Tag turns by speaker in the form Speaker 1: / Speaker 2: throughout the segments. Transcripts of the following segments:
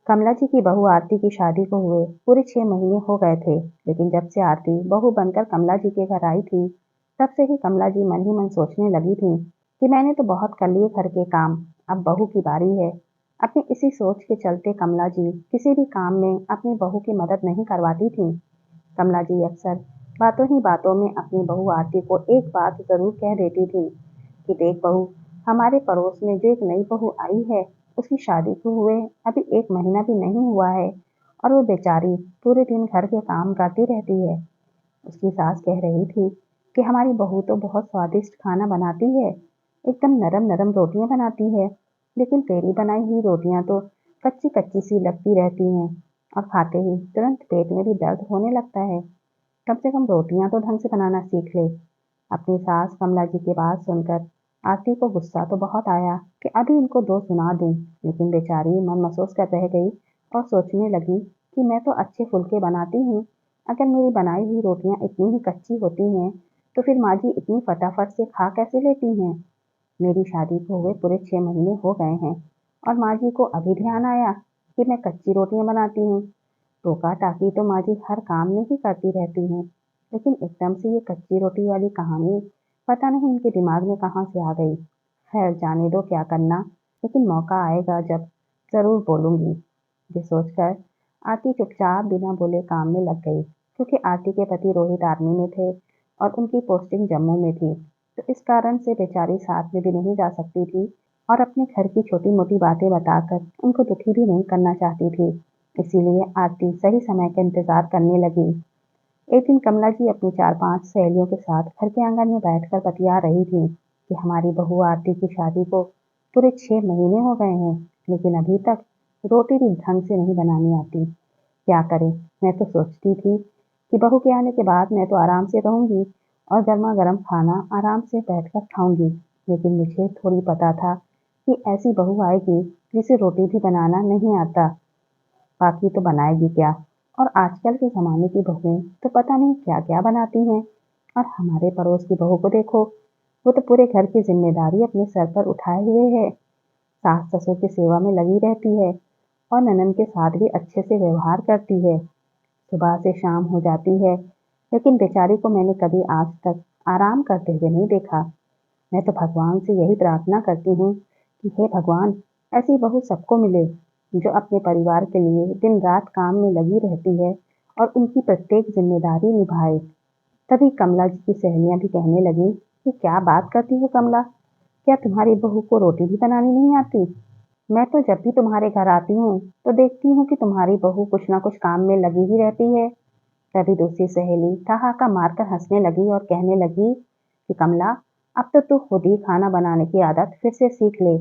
Speaker 1: कमला जी की बहू आरती की शादी को हुए पूरे 6 महीने हो गए थे, लेकिन जब से आरती बहू बनकर कमला जी के घर आई थी, तब से ही कमला जी मन ही मन सोचने लगी थी कि मैंने तो बहुत कर लिए घर के काम, अब बहू की बारी है। अपनी इसी सोच के चलते कमला जी किसी भी काम में अपनी बहू की मदद नहीं करवाती थी। कमला जी अक्सर बातों ही बातों में अपनी बहू आरती को एक बात जरूर कह देती थी कि देख बहू, हमारे पड़ोस में जो एक नई बहू आई है, उसकी शादी को हुए अभी 1 महीना भी नहीं हुआ है और वो बेचारी पूरे दिन घर के काम करती रहती है। उसकी सास कह रही थी कि हमारी बहू तो बहुत स्वादिष्ट खाना बनाती है, एकदम नरम नरम रोटियां बनाती है, लेकिन तेरी बनाई हुई रोटियां तो कच्ची कच्ची सी लगती रहती हैं और खाते ही तुरंत पेट में भी दर्द होने लगता है। कम से कम रोटियां तो ढंग से बनाना सीख ले। अपनी सास कमला जी की बात सुनकर आरती को गुस्सा तो बहुत आया कि अभी इनको दो सुना दूं, लेकिन बेचारी मन महसूस कर रह गई और सोचने लगी कि मैं तो अच्छे फुलके बनाती हूँ। अगर मेरी बनाई हुई रोटियां इतनी ही कच्ची होती हैं, तो फिर माँ जी इतनी फटाफट से खा कैसे लेती हैं? मेरी शादी को हुए पूरे 6 महीने हो गए हैं और माँ जी को अभी ध्यान आया कि मैं कच्ची रोटियां बनाती हूँ। टोका टाकी तो माँ जी हर काम में ही करती रहती हैं, लेकिन एकदम से ये कच्ची रोटी वाली कहानी पता नहीं इनके दिमाग में कहाँ से आ गई। खैर जाने दो क्या करना, लेकिन मौका आएगा जब जरूर बोलूंगी। ये सोचकर आरती चुपचाप बिना बोले काम में लग गई, क्योंकि आरती के पति रोहित आर्मी में थे और उनकी पोस्टिंग जम्मू में थी, तो इस कारण से बेचारी साथ में भी नहीं जा सकती थी और अपने घर की छोटी मोटी बातें बताकर उनको दुखी भी नहीं करना चाहती थी। इसीलिए आरती सही समय का इंतजार करने लगी। एक दिन कमला जी अपनी 4-5 सहेलियों के साथ घर के आंगन में बैठकर बतिया रही थी कि हमारी बहू आरती की शादी को पूरे 6 महीने हो गए हैं, लेकिन अभी तक रोटी भी ढंग से नहीं बनानी आती। क्या करें? मैं तो सोचती थी कि बहू के आने के बाद मैं तो आराम से रहूंगी और गर्मा गर्म खाना आराम से बैठकर खाऊंगी, लेकिन मुझे थोड़ी पता था कि ऐसी बहू आएगी जिसे रोटी भी बनाना नहीं आता, बाकी तो बनाएगी क्या। और आजकल के ज़माने की बहुएं तो पता नहीं क्या-क्या बनाती हैं। और हमारे पड़ोस की बहू को देखो, वो तो पूरे घर की जिम्मेदारी अपने सर पर उठाए हुए है, सास-ससुर की सेवा में लगी रहती है और ननद के साथ भी अच्छे से व्यवहार करती है। सुबह से शाम हो जाती है, लेकिन बेचारी को मैंने कभी आज तक आराम करते हुए नहीं देखा। मैं तो भगवान से यही प्रार्थना करती हूँ कि हे भगवान, ऐसी बहू सबको मिले जो अपने परिवार के लिए दिन रात काम में लगी रहती है और उनकी प्रत्येक जिम्मेदारी निभाए। तभी कमला जी की सहेलियां भी कहने लगी कि क्या बात करती हो कमला, क्या तुम्हारी बहू को रोटी भी बनानी नहीं आती? मैं तो जब भी तुम्हारे घर आती हूँ तो देखती हूँ कि तुम्हारी बहू कुछ ना कुछ काम में लगी ही रहती है। तभी दूसरी सहेली ठहाका मारकर हंसने लगी और कहने लगी कि कमला, अब तो तू खुद ही खाना बनाने की आदत फिर से सीख ले,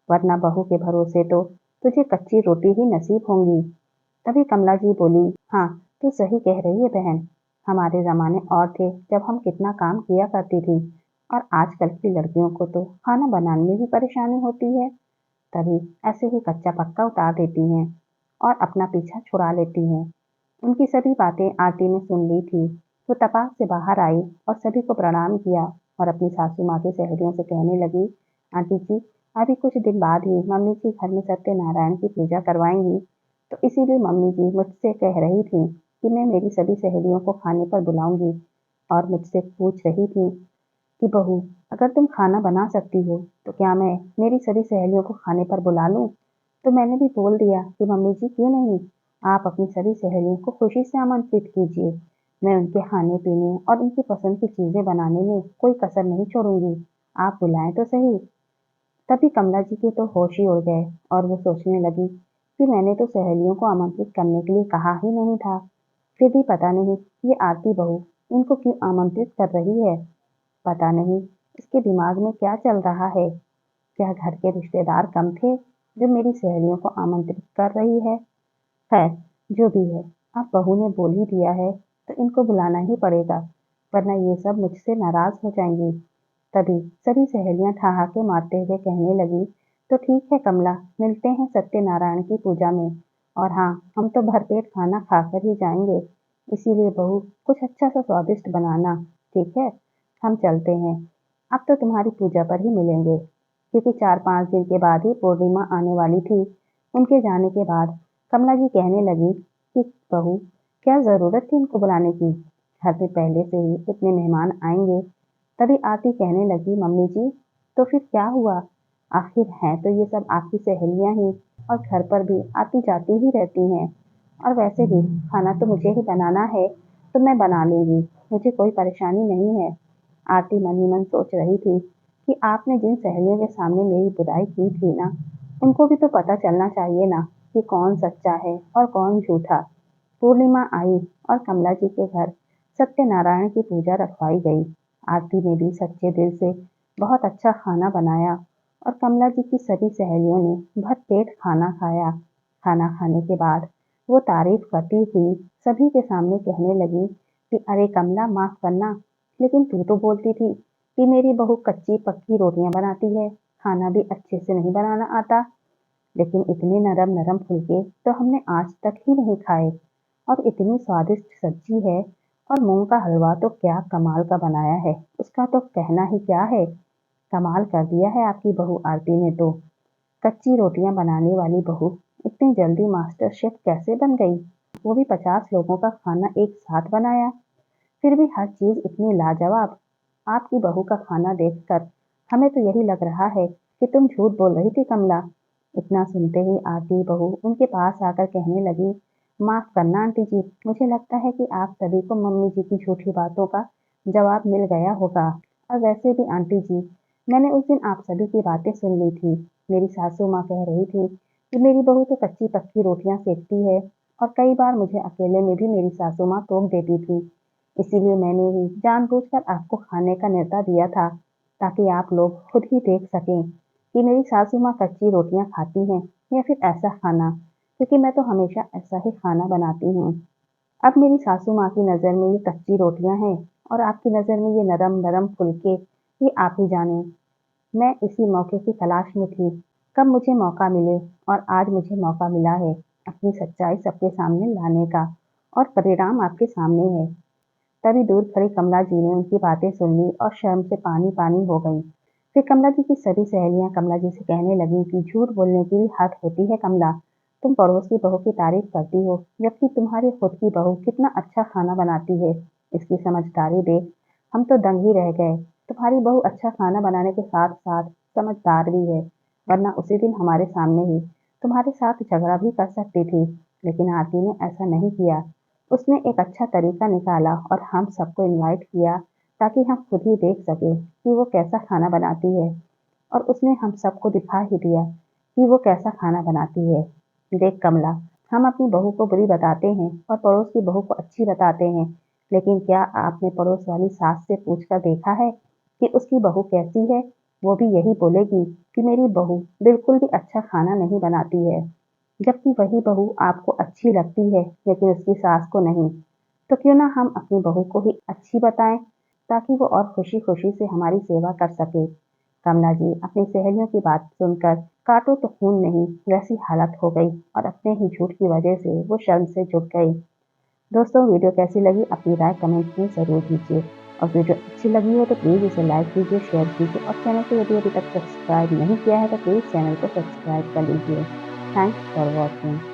Speaker 1: वरना बहू के भरोसे तो तुझे कच्ची रोटी ही नसीब होंगी। तभी कमला जी बोली, हाँ, तू सही कह रही है बहन। हमारे जमाने और थे जब हम कितना काम किया करती थी, और आजकल की लड़कियों को तो खाना बनाने में भी परेशानी होती है। तभी ऐसे ही कच्चा पक्का उतार देती हैं और अपना पीछा छुड़ा लेती हैं। उनकी सभी बातें आरती ने सुन ली थी। वो तपाक से बाहर आई और सभी को प्रणाम किया और अपनी सासू माँ की सहेलियों से कहने लगी, आंटी जी, अभी कुछ दिन बाद ही मम्मी जी घर में सत्यनारायण की पूजा करवाएंगी, तो इसीलिए मम्मी जी मुझसे कह रही थी कि मैं मेरी सभी सहेलियों को खाने पर बुलाऊंगी और मुझसे पूछ रही थी कि बहू, अगर तुम खाना बना सकती हो तो क्या मैं मेरी सभी सहेलियों को खाने पर बुला लूं? तो मैंने भी बोल दिया कि मम्मी जी क्यों नहीं, आप अपनी सभी सहेलियों को खुशी से आमंत्रित कीजिए। मैं उनके खाने पीने और उनकी पसंद की चीजें बनाने में कोई कसर नहीं छोड़ूंगी। आप बुलाएं तो सही। तभी कमला जी के तो होश ही उड़ गए और वो सोचने लगी कि मैंने तो सहेलियों को आमंत्रित करने के लिए कहा ही नहीं था। फिर भी पता नहीं ये आरती बहू इनको क्यों आमंत्रित कर रही है। पता नहीं इसके दिमाग में क्या चल रहा है। क्या घर के रिश्तेदार कम थे जो मेरी सहेलियों को आमंत्रित कर रही है? खैर, जो भी है, अब बहू ने बोल ही दिया है तो इनको बुलाना ही पड़ेगा, वरना ये सब मुझसे नाराज हो जाएंगी। तभी सभी सहेलियां ठहाके मारते हुए कहने लगी, तो ठीक है कमला, मिलते हैं सत्यनारायण की पूजा में। और हाँ, हम तो भरपेट खाना खाकर ही जाएंगे, इसीलिए बहू कुछ अच्छा सा स्वादिष्ट बनाना, ठीक है? हम चलते हैं। अब तो तुम्हारी पूजा पर ही मिलेंगे, क्योंकि 4-5 दिन के बाद ही पूर्णिमा आने वाली थी। उनके जाने के बाद कमला जी कहने लगी कि बहू, क्या ज़रूरत थी उनको बुलाने की? घर में पहले से ही इतने मेहमान आएंगे। तभी आरती कहने लगी, मम्मी जी, तो फिर क्या हुआ? आखिर हैं तो ये सब आपकी सहेलियां ही, और घर पर भी आती जाती ही रहती हैं। और वैसे भी खाना तो मुझे ही बनाना है, तो मैं बना लूंगी, मुझे कोई परेशानी नहीं है। आरती मन ही मन सोच रही थी कि आपने जिन सहेलियों के सामने मेरी बुराई की थी ना, उनको भी तो पता चलना चाहिए ना कि कौन सच्चा है और कौन झूठा। पूर्णिमा आई और कमला जी के घर सत्यनारायण की पूजा रखवाई गई। आरती ने भी सच्चे दिल से बहुत अच्छा खाना बनाया और कमला जी की सभी सहेलियों ने भर पेट खाना खाया। खाना खाने के बाद वो तारीफ करती हुई सभी के सामने कहने लगी कि अरे कमला, माफ करना, लेकिन तू तो बोलती थी कि मेरी बहू कच्ची पक्की रोटियां बनाती है, खाना भी अच्छे से नहीं बनाना आता। लेकिन इतने नरम नरम फुलके तो हमने आज तक ही नहीं खाए, और इतनी स्वादिष्ट सब्जी है, और मूंग का हलवा तो क्या कमाल का बनाया है, उसका तो कहना ही क्या है। कमाल कर दिया है आपकी बहू आरती ने तो। कच्ची रोटियां बनाने वाली बहू इतनी जल्दी मास्टर शेफ कैसे बन गई? वो भी 50 लोगों का खाना एक साथ बनाया। फिर भी हर चीज इतनी लाजवाब। आपकी बहू का खाना देखकर हमें तो यही लग रहा है कि तुम झूठ बोल रही थी कमला। इतना सुनते ही आरती बहू उनके पास आकर कहने लगी, माफ करना आंटी जी, मुझे लगता है कि आप सभी को मम्मी जी की झूठी बातों का जवाब मिल गया होगा। और वैसे भी आंटी जी, मैंने उस दिन आप सभी की बातें सुन ली थी। मेरी सासू माँ कह रही थी कि मेरी बहू तो कच्ची पक्की रोटियां सेकती है, और कई बार मुझे अकेले में भी मेरी सासू माँ टोक देती थी। इसीलिए मैंने ही जानबूझकर आपको खाने का न्योता दिया था, ताकि आप लोग खुद ही देख सकें कि मेरी सासू माँ कच्ची रोटियां खाती हैं या फिर ऐसा खाना, क्योंकि मैं तो हमेशा ऐसा ही खाना बनाती हूँ। अब मेरी सासू माँ की नज़र में ये कच्ची रोटियां हैं, और आपकी नज़र में ये नरम नरम फुलके, ये आप ही जाने। मैं इसी मौके की तलाश में थी, कब मुझे मौका मिले, और आज मुझे मौका मिला है अपनी सच्चाई सबके सामने लाने का, और परिणाम आपके सामने है। तभी दूर खड़ी कमला जी ने उनकी बातें सुन ली और शर्म से पानी पानी हो गई। फिर कमला जी की सभी सहेलियां कमला जी से कहने लगी कि झूठ बोलने की भी हद होती है कमला। तुम पड़ोस की बहू की तारीफ करती हो, जबकि तुम्हारी खुद की बहू कितना अच्छा खाना बनाती है। इसकी समझदारी देख हम तो दंग ही रह गए। तुम्हारी बहू अच्छा खाना बनाने के साथ साथ समझदार भी है, वरना उसी दिन हमारे सामने ही तुम्हारे साथ झगड़ा भी कर सकती थी। लेकिन आरती ने ऐसा नहीं किया। उसने एक अच्छा तरीका निकाला और हम सबको इनवाइट किया, ताकि हम खुद ही देख सकें कि वो कैसा खाना बनाती है। और उसने हम सबको दिखा ही दिया कि वो कैसा खाना बनाती है। देख कमला, हम अपनी बहू को बुरी बताते हैं और पड़ोस की बहू को अच्छी बताते हैं, लेकिन क्या आपने पड़ोस वाली सास से पूछकर देखा है कि उसकी बहू कैसी है? वो भी यही बोलेगी कि मेरी बहू बिल्कुल भी अच्छा खाना नहीं बनाती है। जबकि वही बहू आपको अच्छी लगती है, लेकिन उसकी सास को नहीं। तो क्यों ना हम अपनी बहू को ही अच्छी बताएं, ताकि वो और खुशी खुशी से हमारी सेवा कर सके। कमला जी अपनी सहेलियों की बात सुनकर काटो तो खून नहीं वैसी हालत हो गई, और अपने ही झूठ की वजह से वो शर्म से झुक गई। दोस्तों, वीडियो कैसी लगी अपनी राय कमेंट में ज़रूर दीजिए, और वीडियो अच्छी लगी हो तो प्लीज़ इसे लाइक कीजिए, शेयर कीजिए, और चैनल को यदि अभी तक सब्सक्राइब नहीं किया है तो प्लीज़ चैनल को सब्सक्राइब कर लीजिए। Thanks for watching.